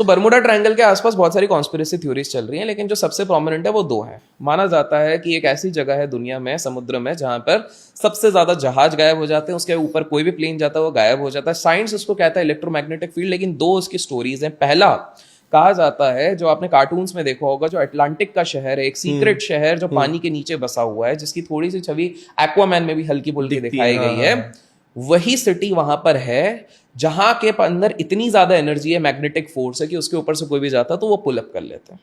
तो Bermuda triangle के आसपास बहुत सारी कॉन्स्पिरेसी थ्योरीज चल रही हैं, लेकिन जो सबसे प्रोमिनेंट है वो दो हैं। माना जाता है कि एक ऐसी जगह है दुनिया में, समुद्र में, जहां पर सबसे ज्यादा जहाज गायब हो जाते हैं, उसके ऊपर कोई भी प्लेन जाता है वो गायब हो जाता है। साइंस उसको कहता है इलेक्ट्रोमैग्नेटिक फील्ड, लेकिन दो उसकी स्टोरीज हैं। पहला कहा जाता है, जो आपने कार्टून्स में देखा होगा, जो अटलांटिक का शहर है, एक सीक्रेट शहर जो पानी के नीचे बसा हुआ है, जिसकी थोड़ी सी छवि एक्वामैन में भी हल्की फुल्की दिखाई गई है। वही सिटी वहां पर है जहां के अंदर इतनी ज्यादा एनर्जी है, मैग्नेटिक फोर्स है, कि उसके ऊपर से कोई भी जाता तो वो पुल अप कर लेते हैं,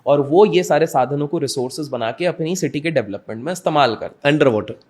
और वो ये सारे साधनों को रिसोर्सेज बना के अपनी सिटी के डेवलपमेंट में इस्तेमाल करते हैं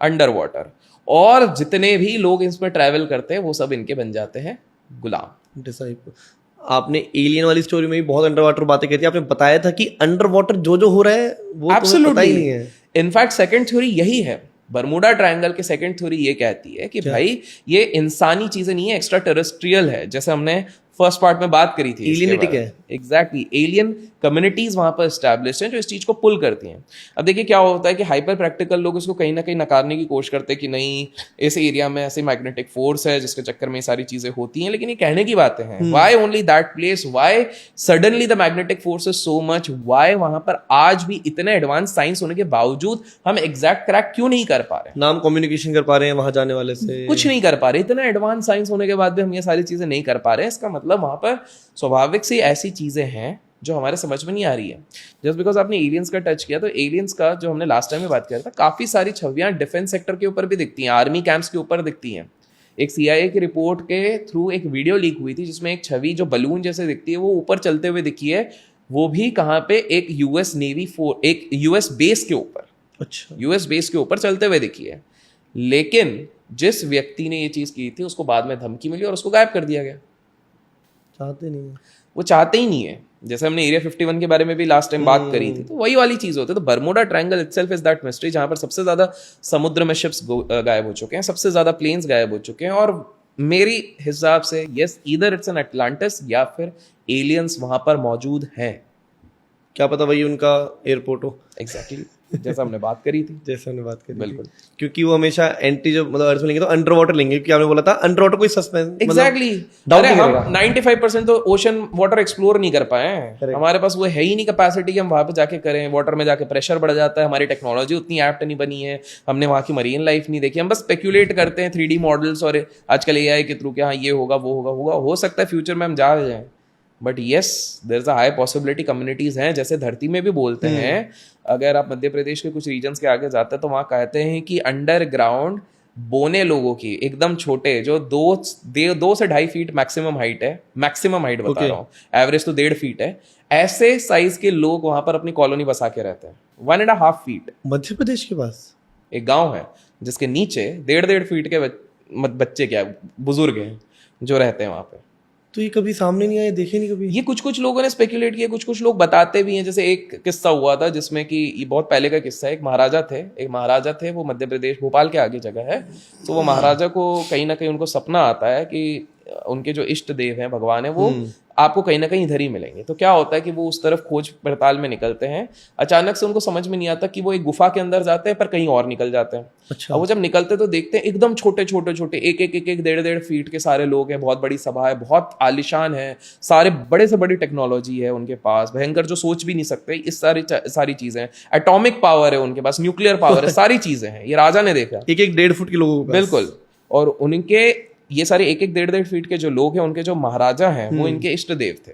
अंडर वाटर। और जितने भी लोग इसमें ट्रैवल करते हैं वो सब इनके बन जाते हैं गुलाम। डिसाइपल। आपने एलियन वाली स्टोरी में भी बहुत अंडर वाटर बातें कहती है, आपने बताया था कि अंडर वाटर जो जो हो रहा है वो तुम्हें पता ही नहीं है। इनफैक्ट सेकंड थ्योरी यही है, बर्मुडा ट्रायंगल के सेकंड थ्योरी ये कहती है कि भाई ये इंसानी चीजें नहीं है, एक्स्ट्रा टेरेस्ट्रियल है, जैसे हमने फर्स्ट पार्ट में बात करी थी। एलियनिटिक है। एग्जैक्टली, एलियन कम्युनिटीज वहां पर एस्टैब्लिश्ड हैं जो इस चीज को पुल करती हैं। अब देखिए क्या होता है कि हाइपर प्रैक्टिकल लोग इसको कहीं ना कहीं नकारने की कोशिश करते हैं कि नहीं, इस एरिया में ऐसे मैग्नेटिक फोर्स है जिसके चक्कर में ये सारी चीजें होती हैं, लेकिन ये कहने की बातें हैं। Why only that place, why suddenly the magnetic force is so much, why वहां पर आज भी इतने एडवांस साइंस होने के बावजूद हम एग्जैक्ट क्रैक क्यों नहीं कर पा रहे? नाम कम्युनिकेशन कर पा रहे हैं वहां जाने वाले से, कुछ नहीं कर पा रहे। इतना एडवांस साइंस होने के बाद भी हम ये सारी चीजें नहीं कर पा रहे हैं। इसका मतलब वहां पर स्वाभाविक से ऐसी चीजें हैं जो हमारे समझ में नहीं आ रही है। जस्ट बिकॉज आपने एलियंस का टच किया, तो एलियंस का जो हमने लास्ट टाइम में बात किया था, काफी सारी छवियां डिफेंस सेक्टर के ऊपर भी दिखती हैं, आर्मी कैंप्स के ऊपर दिखती हैं। एक CIA की रिपोर्ट के थ्रू एक वीडियो लीक हुई थी जिसमें एक छवि जो बलून जैसे दिखती है वो ऊपर चलते हुए दिखी है। वो भी कहाँ पे? एक US नेवी एक US बेस के ऊपर। अच्छा, US बेस के ऊपर चलते हुए दिखी है। लेकिन जिस व्यक्ति ने ये चीज की थी उसको बाद में धमकी मिली और उसको गायब कर दिया गया। चाहते नहीं, वो चाहते ही नहीं है। जैसे हमने एरिया 51 के बारे में भी लास्ट टाइम बात करी थी, तो वही वाली चीज होती है। तो Bermuda triangle itself is that mystery जहां पर सबसे ज्यादा समुद्र में शिप्स गायब हो चुके हैं, सबसे ज्यादा प्लेन्स गायब हो चुके हैं, और मेरी हिसाब से yes, either it's an Atlantis या फिर एलियंस वहां पर मौजूद हैं। क्या पता वही उनका एयरपोर्ट हो। एग्जैक्टली, जैसा हमने बात करी थी। बिल्कुल, क्योंकि वो हमेशा एंटी जो मतलब अर्थ में लेंगे तो अंडर वाटर लेंगे, क्योंकि आपने बोला था अंडर वाटर कोई सस्पेंस। एग्जैक्टली, अरे हम 95% तो ओशन वाटर एक्सप्लोर नहीं कर पाए हैं। हमारे पास वो है ही नहीं कैपेसिटी कि हम वहां पे जाके करें। वाटर में जाके प्रेशर बढ़ जाता है, हमारी टेक्नोलॉजी उतनी एप्ट नहीं बनी है, हमने वहां की मरीन लाइफ नहीं देखी। हम बस स्पेक्यूलेट करते हैं 3D मॉडल्स और आजकल AI के थ्रू, क्या ये होगा वो होगा, हो सकता है फ्यूचर में हम जा जाएं। But yes, there is a high possibility communities हैं, जैसे धरती में भी बोलते हैं। अगर आप मध्य प्रदेश के कुछ रीजन्स के आगे जाते हैं तो वहां कहते हैं कि अंडरग्राउंड बोने लोगों की, एकदम छोटे, जो 2 से 2.5 फीट मैक्सिमम हाइट है, मैक्सिमम हाइट बता रहा हूँ, एवरेज तो 1.5 फीट है, ऐसे साइज के लोग वहां पर अपनी कॉलोनी बसा के रहते हैं। 1.5 फीट। मध्य प्रदेश के पास एक गाँव है जिसके नीचे 1.5 फीट के बच्चे, क्या बुजुर्ग हैं जो रहते हैं वहां पे। तो ये कभी सामने नहीं आया, देखे नहीं कभी। ये कुछ लोगों ने स्पेकुलेट किया, कुछ लोग बताते भी हैं। जैसे एक किस्सा हुआ था जिसमें कि ये बहुत पहले का किस्सा है। एक महाराजा थे, वो मध्य प्रदेश भोपाल के आगे जगह है। तो वो महाराजा को कहीं ना कहीं उनको सपना आता है कि उनके जो इष्ट देव हैं, भगवान है, वो आपको कहीं ना कहीं इधर ही मिलेंगे। तो क्या होता है कि वो उस तरफ खोज पड़ताल में निकलते हैं। अचानक से उनको समझ में नहीं आता कि वो एक गुफा के अंदर जाते हैं पर कहीं और निकल जाते हैं। अच्छा। और वो जब निकलते तो देखते हैं एकदम छोटे 1.5 फीट के सारे लोग हैं, बहुत बड़ी सभा है, बहुत आलिशान है, सारे बड़े से बड़ी टेक्नोलॉजी है उनके पास, भयंकर जो सोच भी नहीं सकते, इस सारी चीजें हैं। एटॉमिक पावर है उनके पास, न्यूक्लियर पावर है, सारी चीजें हैं। ये राजा ने देखा, 1.5 फुट के लोगों के पास। बिल्कुल। और उनके ये सारे 1.5 फीट के जो लोग हैं, उनके जो महाराजा हैं, वो इनके इष्ट देव थे।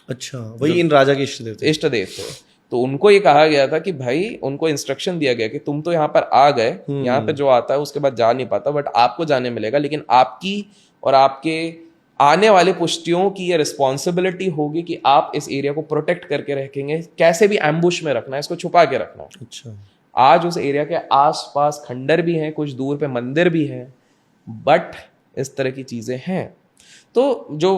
अच्छा, वही इन राजा के इष्ट देव थे। तो उनको ये कहा गया था कि भाई, उनको इंस्ट्रक्शन दिया गया कि तुम तो यहाँ पर आ गए, यहाँ पे जो आता है उसके बाद जा नहीं पाता, बट आपको जाने मिलेगा, लेकिन आपकी और आपके आने वाले पुश्तियों की ये रिस्पॉन्सिबिलिटी होगी कि आप इस एरिया को प्रोटेक्ट करके रखेंगे। कैसे भी एम्बुश में रखना है, इसको छुपा के रखना है। अच्छा। आज उस एरिया के आसपास खंडर भी हैं, कुछ दूर पे मंदिर भी हैं, बट इस तरह की चीजें हैं। तो जो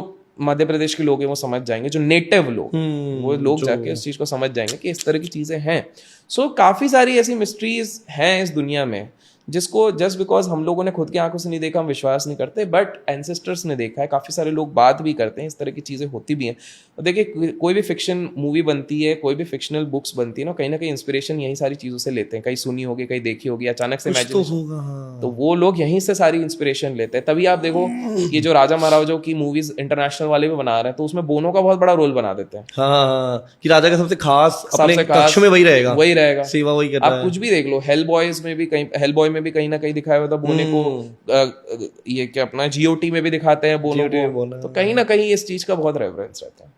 मध्य प्रदेश के लोग हैं वो समझ जाएंगे, जो नेटिव लोग वो लोग जाके इस चीज को समझ जाएंगे कि इस तरह की चीजें हैं। सो काफी सारी ऐसी मिस्ट्रीज हैं इस दुनिया में जिसको जस्ट बिकॉज हम लोगों ने खुद की आंखों से नहीं देखा हम विश्वास नहीं करते, बट एंसेस्टर्स ने देखा है, काफ़ी सारे लोग बात भी करते हैं, इस तरह की चीज़ें होती भी हैं। और देखिए कोई भी फिक्शन मूवी बनती है, कोई भी फिक्शनल बुक्स बनती है ना कहीं इंस्पिरेशन यही सारी चीज़ों से लेते हैं, कहीं सुनी होगी कहीं देखी होगी, अचानक से कुछ तो होगा, हाँ। तो वो लोग यहीं से सारी इंस्पिरेशन लेते हैं। तभी आप देखो ये जो राजा महाराजाओं की मूवीज इंटरनेशनल वाले भी बना रहे हैं तो उसमें बोनो का बहुत बड़ा रोल बना देते हैं। हाँ, कि राजा का सबसे खास अपने सबसे खास कक्ष में वही रहेगा, सेवा वही कर रहा आप कुछ भी देख लो, हेल बॉय में भी कहीं ना कहीं दिखाया हुआ था बोने को, ये क्या अपना जीओटी में भी दिखाते हैं बोनो को, तो कहीं ना कहीं इस चीज का बहुत रेफरेंस रहता है।